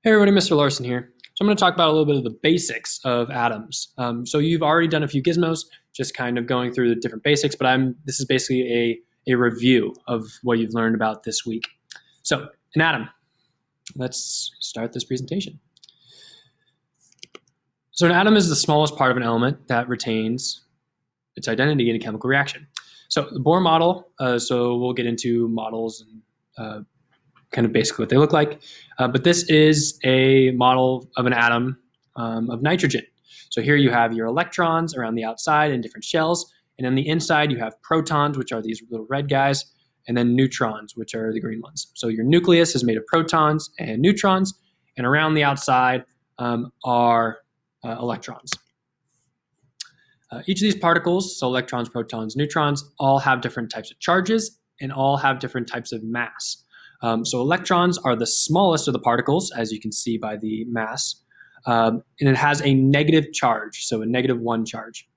Hey everybody, Mr. Larson here. So I'm going to talk about a little bit of the basics of atoms. So you've already done a few gizmos, just kind of going through the different basics, but this is basically a review of what you've learned about this week. So an atom. Let's start this presentation. So an atom is the smallest part of an element that retains its identity in a chemical reaction. So the Bohr model, so we'll get into models and kind of basically what they look like. But this is a model of an atom of nitrogen. So here you have your electrons around the outside in different shells, and on the inside you have protons, which are these little red guys, and then neutrons, which are the green ones. So your nucleus is made of protons and neutrons, and around the outside are electrons. Each of these particles, so electrons, protons, neutrons, all have different types of charges and all have different types of mass. So electrons are the smallest of the particles, as you can see by the mass, and it has a negative charge, so a -1 charge.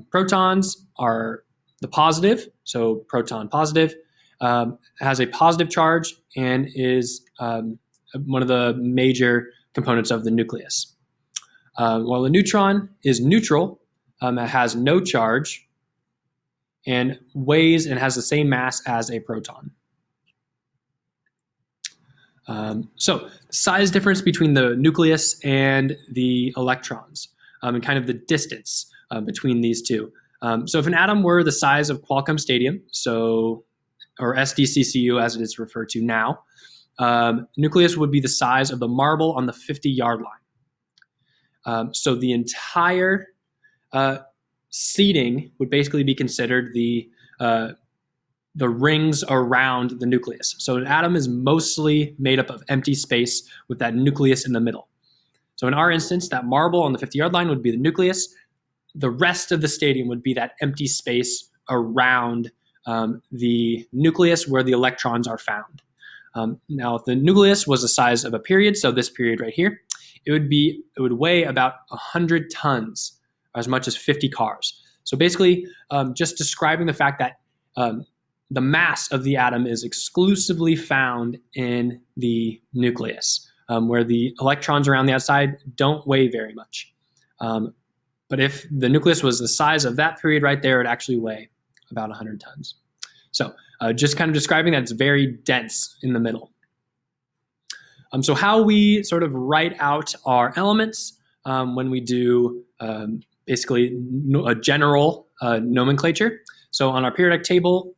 Protons are the positive, so proton positive, has a positive charge and is one of the major components of the nucleus. While a neutron is neutral, it has no charge and weighs and has the same mass as a proton. So the size difference between the nucleus and the electrons and kind of the distance between these two. So if an atom were the size of Qualcomm Stadium, or SDCCU as it is referred to now, nucleus would be the size of the marble on the 50-yard line. So the entire seating would basically be considered the rings around the nucleus. So an atom is mostly made up of empty space with that nucleus in the middle. So in our instance, that marble on the 50-yard line would be the nucleus. The rest of the stadium would be that empty space around the nucleus where the electrons are found. Now, if the nucleus was the size of a period, so this period right here, it would weigh about 100 tons, or as much as 50 cars. So basically, just describing the fact that the mass of the atom is exclusively found in the nucleus, where the electrons around the outside don't weigh very much. But if the nucleus was the size of that period right there, it would actually weigh about 100 tons. So just kind of describing that it's very dense in the middle. So how we sort of write out our elements when we do basically a general nomenclature. So on our periodic table,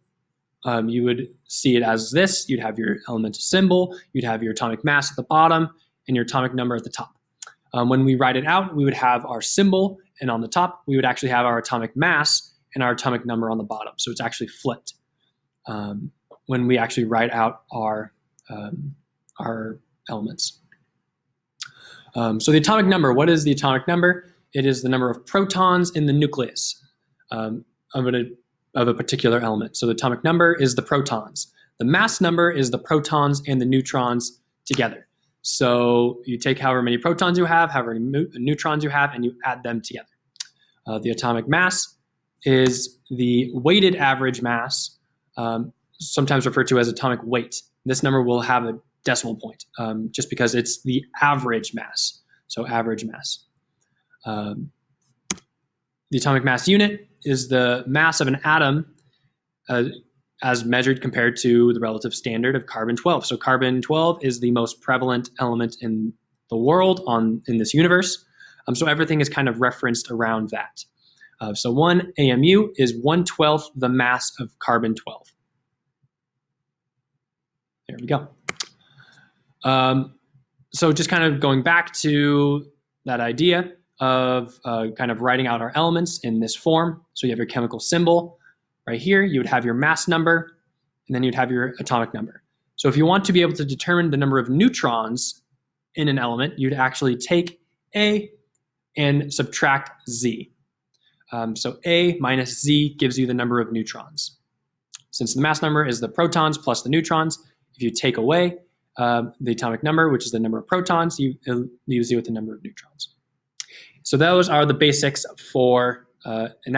you would see it as this. You'd have your elemental symbol, you'd have your atomic mass at the bottom, and your atomic number at the top. When we write it out, we would have our symbol, and on the top, we would actually have our atomic mass and our atomic number on the bottom. So it's actually flipped when we actually write out our elements. So the atomic number, what is the atomic number? It is the number of protons in the nucleus of a particular element. So the atomic number is the protons. The mass number is the protons and the neutrons together. So you take however many protons you have, however many neutrons you have, and you add them together. The atomic mass is the weighted average mass, sometimes referred to as atomic weight. This number will have a decimal point, just because it's the average mass. So average mass. The atomic mass unit is the mass of an atom as measured compared to the relative standard of carbon-12. So carbon-12 is the most prevalent element in the world in this universe. So everything is kind of referenced around that. So 1 AMU is 1/12 the mass of carbon-12. There we go. So just kind of going back to that idea of kind of writing out our elements in this form. So you have your chemical symbol right here. You would have your mass number, and then you'd have your atomic number. So if you want to be able to determine the number of neutrons in an element, you'd actually take A and subtract Z. So A minus Z gives you the number of neutrons. Since the mass number is the protons plus the neutrons, if you take away the atomic number, which is the number of protons, it leaves you with the number of neutrons. So those are the basics for an